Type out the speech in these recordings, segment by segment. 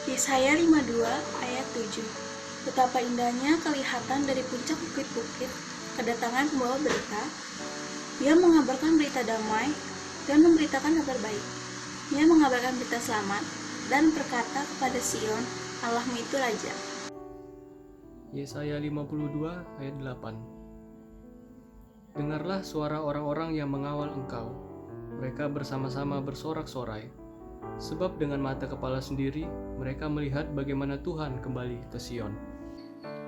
Yesaya 52 ayat 7. Betapa indahnya kelihatan dari puncak bukit-bukit kedatangan pembawa berita. Dia mengabarkan berita damai dan memberitakan kabar baik. Dia mengabarkan berita selamat dan berkata kepada Sion, Allahmu itu Raja. Yesaya 52 ayat 8. Dengarlah suara orang-orang yang mengawal engkau. Mereka bersama-sama bersorak-sorai. Sebab dengan mata kepala sendiri, mereka melihat bagaimana Tuhan kembali ke Sion.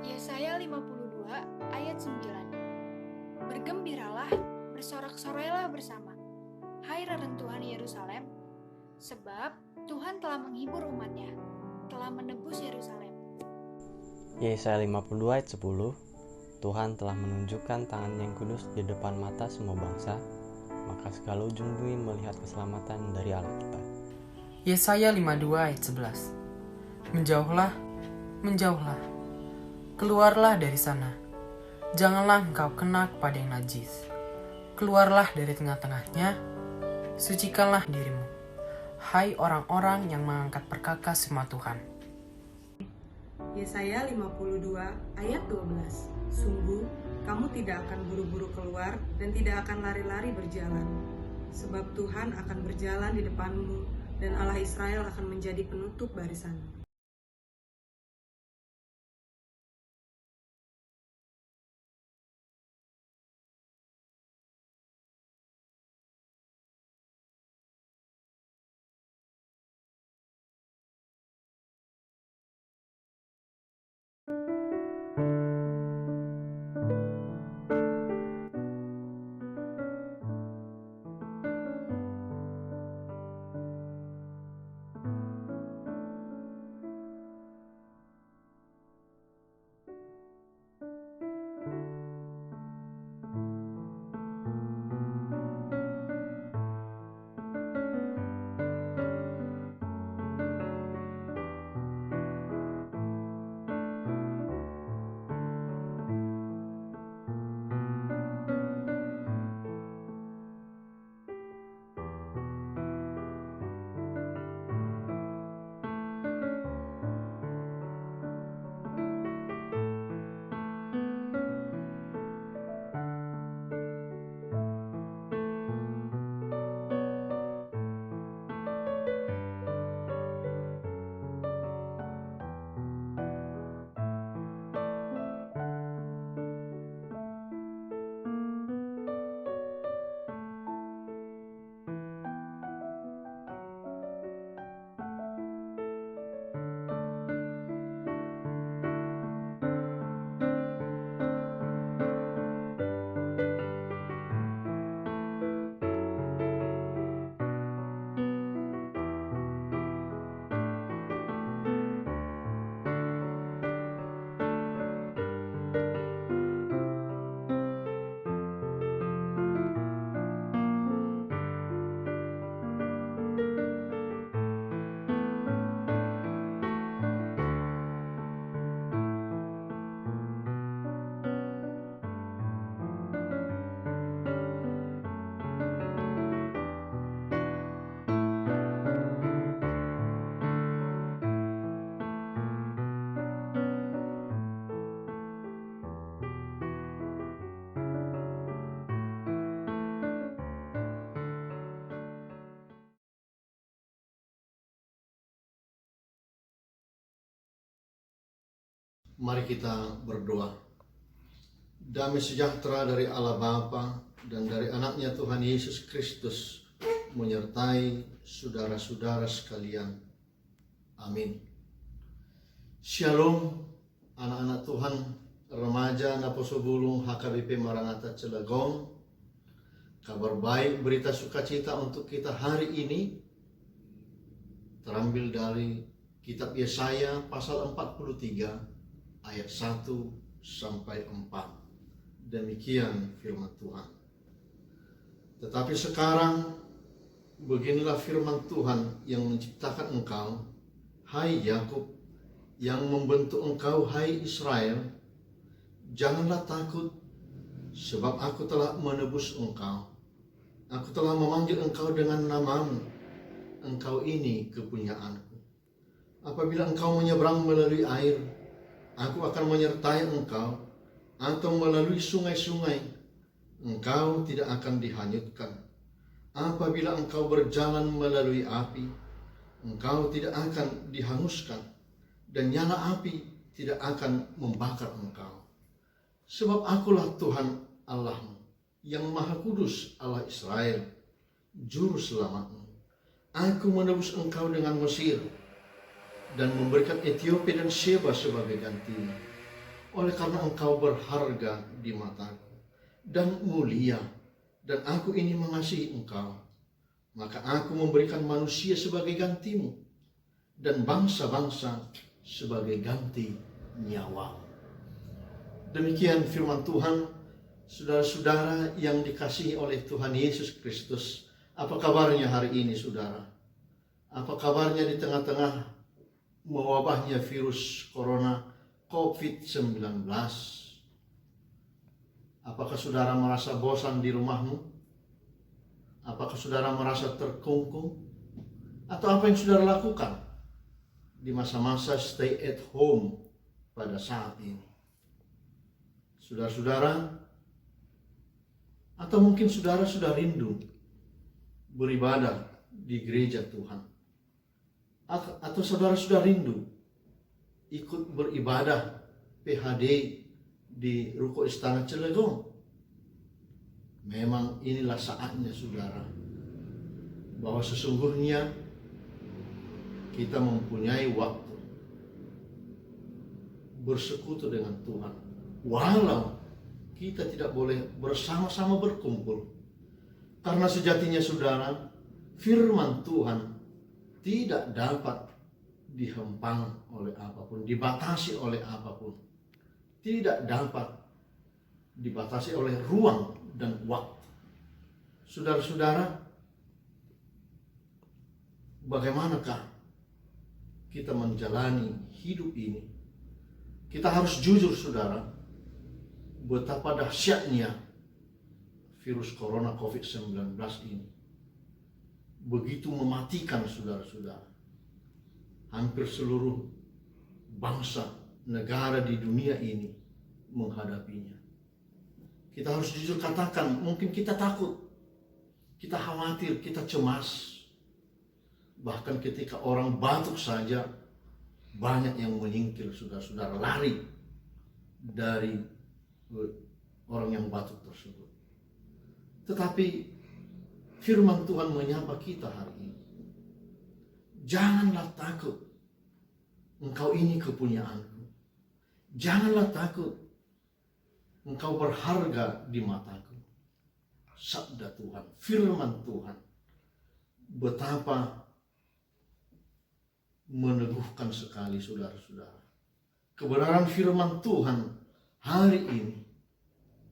Yesaya 52 ayat 9. Bergembiralah, bersorak-sorailah bersama, hai reruntuhan Yerusalem, sebab Tuhan telah menghibur umatnya, telah menebus Yerusalem. Yesaya 52 ayat 10. Tuhan telah menunjukkan tangan yang kudus di depan mata semua bangsa, maka segala ujung bumi melihat keselamatan dari Allah kita. Yesaya 52 ayat 11. Menjauhlah, menjauhlah, keluarlah dari sana. Janganlah engkau kena kepada yang najis. Keluarlah dari tengah-tengahnya, sucikanlah dirimu. Hai orang-orang yang mengangkat perkakas semua Tuhan. Yesaya 52 ayat 12. Sungguh, kamu tidak akan buru-buru keluar dan tidak akan lari-lari berjalan. Sebab Tuhan akan berjalan di depanmu dan Allah Israel akan menjadi penutup barisanmu. Mari kita berdoa. Damai sejahtera dari Allah Bapa dan dari anaknya Tuhan Yesus Kristus menyertai saudara-saudara sekalian. Amin. Shalom anak-anak Tuhan, remaja Naposobulung HKBP Maranatha Cilegon. Kabar baik, berita sukacita untuk kita hari ini terambil dari kitab Yesaya pasal 43 ayat 1 sampai 4. Demikian firman Tuhan. Tetapi sekarang beginilah firman Tuhan yang menciptakan engkau, hai Yakub, yang membentuk engkau, hai Israel. Janganlah takut, sebab aku telah menebus engkau. Aku telah memanggil engkau dengan namamu. Engkau ini kepunyaanku. apabila engkau menyeberang melalui air, aku akan menyertai engkau, atau melalui sungai-sungai, engkau tidak akan dihanyutkan. Apabila engkau berjalan melalui api, engkau tidak akan dihanguskan, dan nyala api tidak akan membakar engkau. Sebab akulah Tuhan Allahmu, yang Maha Kudus, Allah Israel, Juru Selamatmu. Aku menebus engkau dengan Mesir, dan memberikan Ethiopia dan Sheba sebagai gantinya. Oleh karena engkau berharga di mataku, dan mulia, dan aku ini mengasihi engkau, maka aku memberikan manusia sebagai gantimu, dan bangsa-bangsa sebagai ganti nyawa. Demikian firman Tuhan. Saudara-saudara yang dikasihi oleh Tuhan Yesus Kristus, apa kabarnya hari ini, saudara? Apa kabarnya di tengah-tengah mewabahnya virus corona COVID-19? Apakah saudara merasa bosan di rumahmu? Apakah saudara merasa terkungkung? Atau apa yang saudara lakukan di masa-masa stay at home pada saat ini? Saudara-saudara, atau mungkin saudara sudah rindu beribadah di gereja Tuhan, atau saudara sudah rindu ikut beribadah PHD di Ruko Istana Cilegon. Memang inilah saatnya, saudara, bahwa sesungguhnya kita mempunyai waktu bersekutu dengan Tuhan, walau kita tidak boleh bersama-sama berkumpul. Karena sejatinya, saudara, firman Tuhan tidak dapat dihempang oleh apapun, dibatasi oleh apapun. Tidak dapat dibatasi oleh ruang dan waktu. Saudara-saudara, bagaimanakah kita menjalani hidup ini? Kita harus jujur, saudara, betapa dahsyatnya virus corona COVID-19 ini. Begitu mematikan, saudara-saudara. Hampir seluruh bangsa, negara di dunia ini menghadapinya. Kita harus jujur katakan, mungkin kita takut, kita khawatir, kita cemas. Bahkan ketika orang batuk saja, banyak yang menyingkir, saudara-saudara, lari dari orang yang batuk tersebut. Tetapi firman Tuhan menyapa kita hari ini. Janganlah takut, engkau ini kepunyaanku. Janganlah takut, engkau berharga di mataku. Sabda Tuhan, firman Tuhan, betapa meneguhkan sekali, saudara-saudara. Kebenaran firman Tuhan hari ini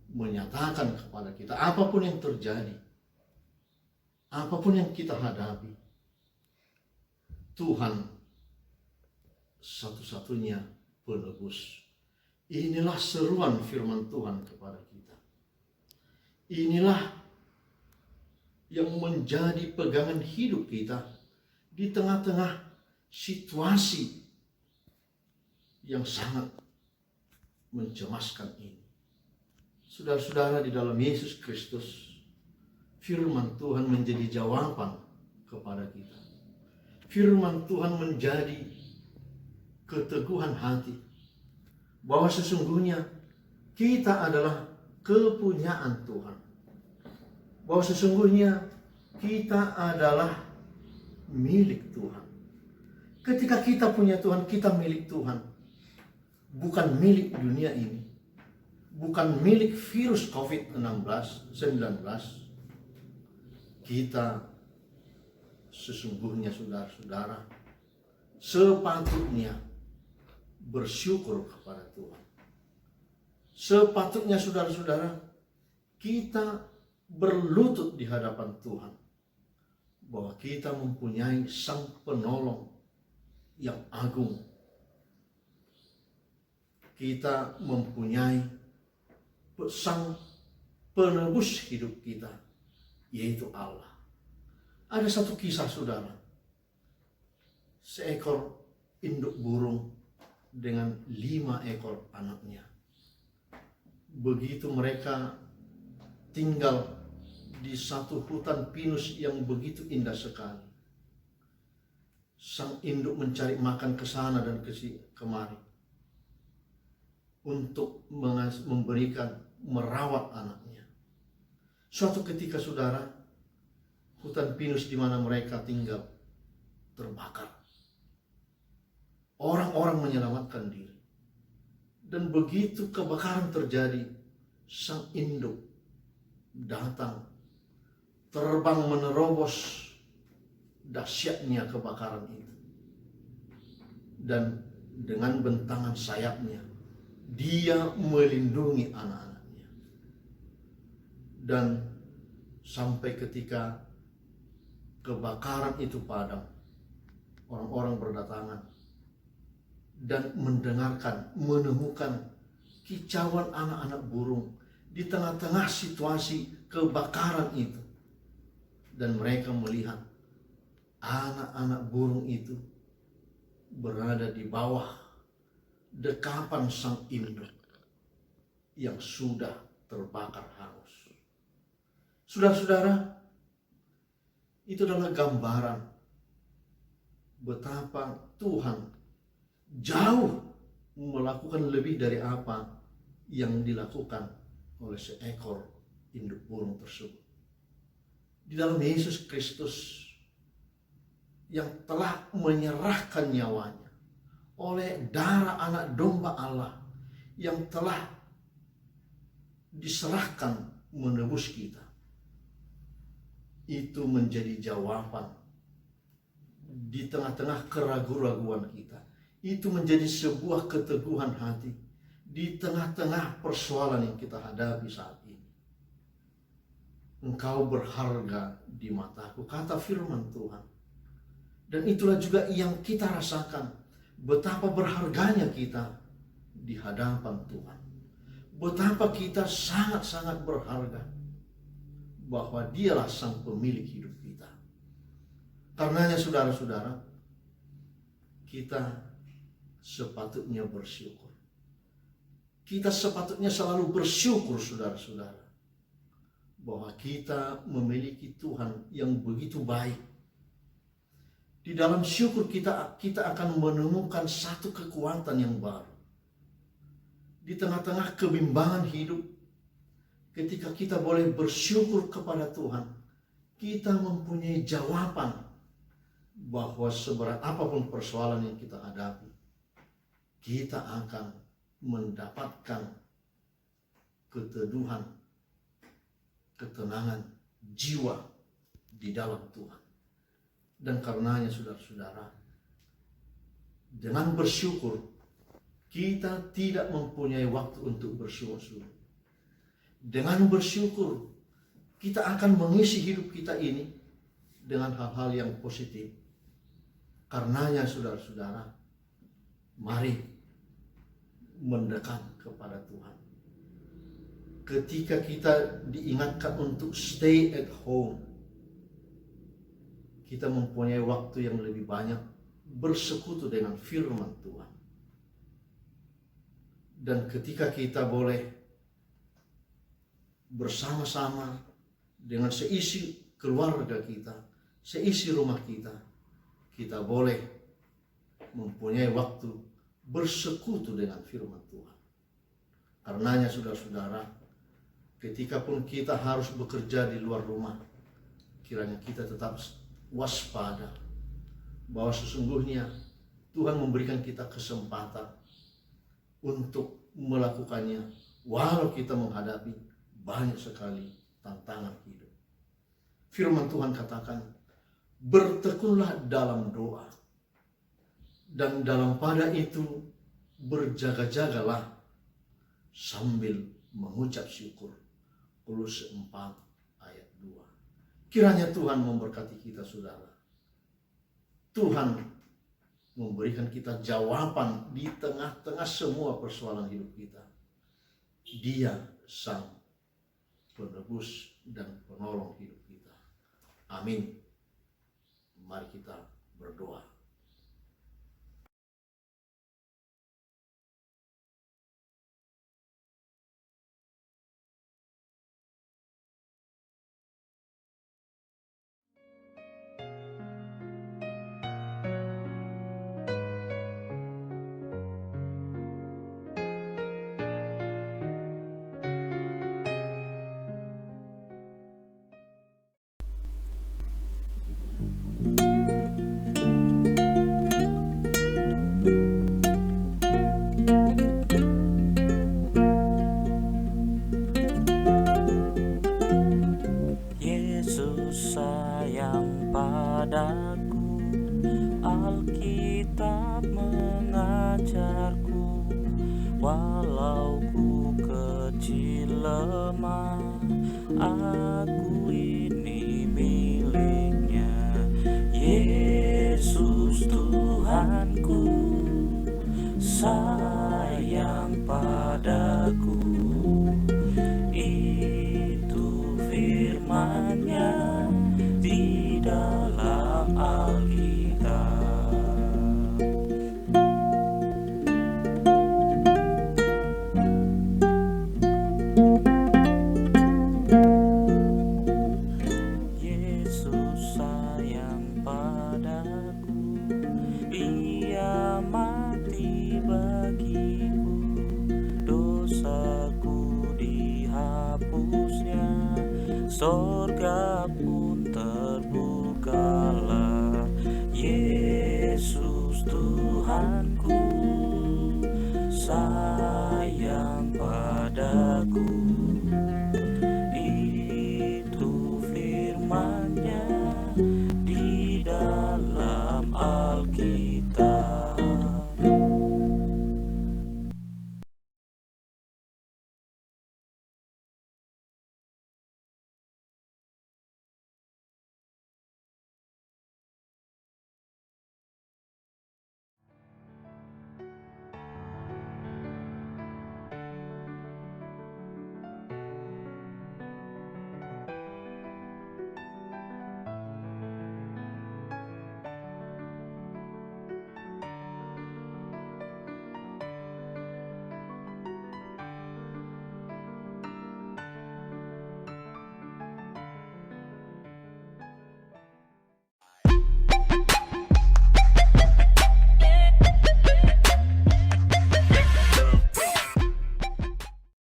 menyatakan kepada kita, apapun yang terjadi, apapun yang kita hadapi, Tuhan satu-satunya penebus. Inilah seruan firman Tuhan kepada kita. Inilah yang menjadi pegangan hidup kita di tengah-tengah situasi yang sangat mencemaskan ini. Saudara-saudara, di dalam Yesus Kristus, firman Tuhan menjadi jawaban kepada kita. Firman Tuhan menjadi keteguhan hati bahwa sesungguhnya kita adalah kepunyaan Tuhan. Bahwa sesungguhnya kita adalah milik Tuhan. Ketika kita punya Tuhan, kita milik Tuhan. Bukan milik dunia ini. Bukan milik virus COVID-19. Kita sesungguhnya, saudara-saudara, sepatutnya bersyukur kepada Tuhan. Sepatutnya, saudara-saudara, kita berlutut di hadapan Tuhan, bahwa kita mempunyai Sang Penolong yang agung. Kita mempunyai Sang Penebus hidup kita, yaitu Allah. Ada satu kisah, saudara. Seekor induk burung dengan 5 ekor anaknya. Begitu mereka tinggal di satu hutan pinus yang begitu indah sekali. Sang induk mencari makan ke sana dan kemari untuk merawat anaknya. Suatu ketika, saudara, hutan pinus di mana mereka tinggal terbakar. Orang-orang menyelamatkan diri. Dan begitu kebakaran terjadi, sang induk datang, terbang menerobos dahsyatnya kebakaran itu. Dan dengan bentangan sayapnya, dia melindungi anak-anaknya. Dan sampai ketika kebakaran itu padam, orang-orang berdatangan dan menemukan kicauan anak-anak burung di tengah-tengah situasi kebakaran itu. Dan mereka melihat anak-anak burung itu berada di bawah dekapan sang induk yang sudah terbakar hangus. Saudara-saudara, itu adalah gambaran betapa Tuhan jauh melakukan lebih dari apa yang dilakukan oleh seekor induk burung tersebut. Di dalam Yesus Kristus yang telah menyerahkan nyawanya oleh darah anak domba Allah yang telah diserahkan menebus kita. Itu menjadi jawaban di tengah-tengah keraguan-raguan kita. Itu menjadi sebuah keteguhan hati di tengah-tengah persoalan yang kita hadapi saat ini. Engkau berharga di mataku, kata firman Tuhan. Dan itulah juga yang kita rasakan, betapa berharganya kita di hadapan Tuhan. Betapa kita sangat-sangat berharga bahwa Dialah sang pemilik hidup kita. Karenanya saudara-saudara, kita sepatutnya bersyukur. Kita sepatutnya selalu bersyukur, saudara-saudara, bahwa kita memiliki Tuhan yang begitu baik. Di dalam syukur kita akan menemukan satu kekuatan yang baru. Di tengah-tengah kebimbangan hidup, ketika kita boleh bersyukur kepada Tuhan, kita mempunyai jawaban bahwa seberat apapun persoalan yang kita hadapi, kita akan mendapatkan keteduhan, ketenangan jiwa di dalam Tuhan. Dan karenanya saudara-saudara, dengan bersyukur kita tidak mempunyai waktu untuk bersungut-sungut. Dengan bersyukur kita akan mengisi hidup kita ini dengan hal-hal yang positif. Karenanya saudara-saudara, mari mendekat kepada Tuhan. Ketika kita diingatkan untuk stay at home, kita mempunyai waktu yang lebih banyak bersekutu dengan firman Tuhan. Dan ketika kita boleh bersama-sama dengan seisi keluarga kita, seisi rumah kita, kita boleh mempunyai waktu bersekutu dengan firman Tuhan. Karenanya saudara-saudara, ketika pun kita harus bekerja di luar rumah, kiranya kita tetap waspada bahwa sesungguhnya Tuhan memberikan kita kesempatan untuk melakukannya walau kita menghadapi banyak sekali tantangan hidup. Firman Tuhan katakan, bertekunlah dalam doa, dan dalam pada itu berjaga-jagalah sambil mengucap syukur. Kolose 4 ayat 2. Kiranya Tuhan memberkati kita, saudara. Tuhan memberikan kita jawaban di tengah-tengah semua persoalan hidup kita. Dia sang penebus dan penolong hidup kita. Amin. Mari kita berdoa. lemah, aku ini miliknya. Yesus Tuhanku sayang padaku, itu firman-Nya di dalam Alkitab. Yesus sayang padaku, Ia mati bagiku, dosaku dihapusnya, sorga pun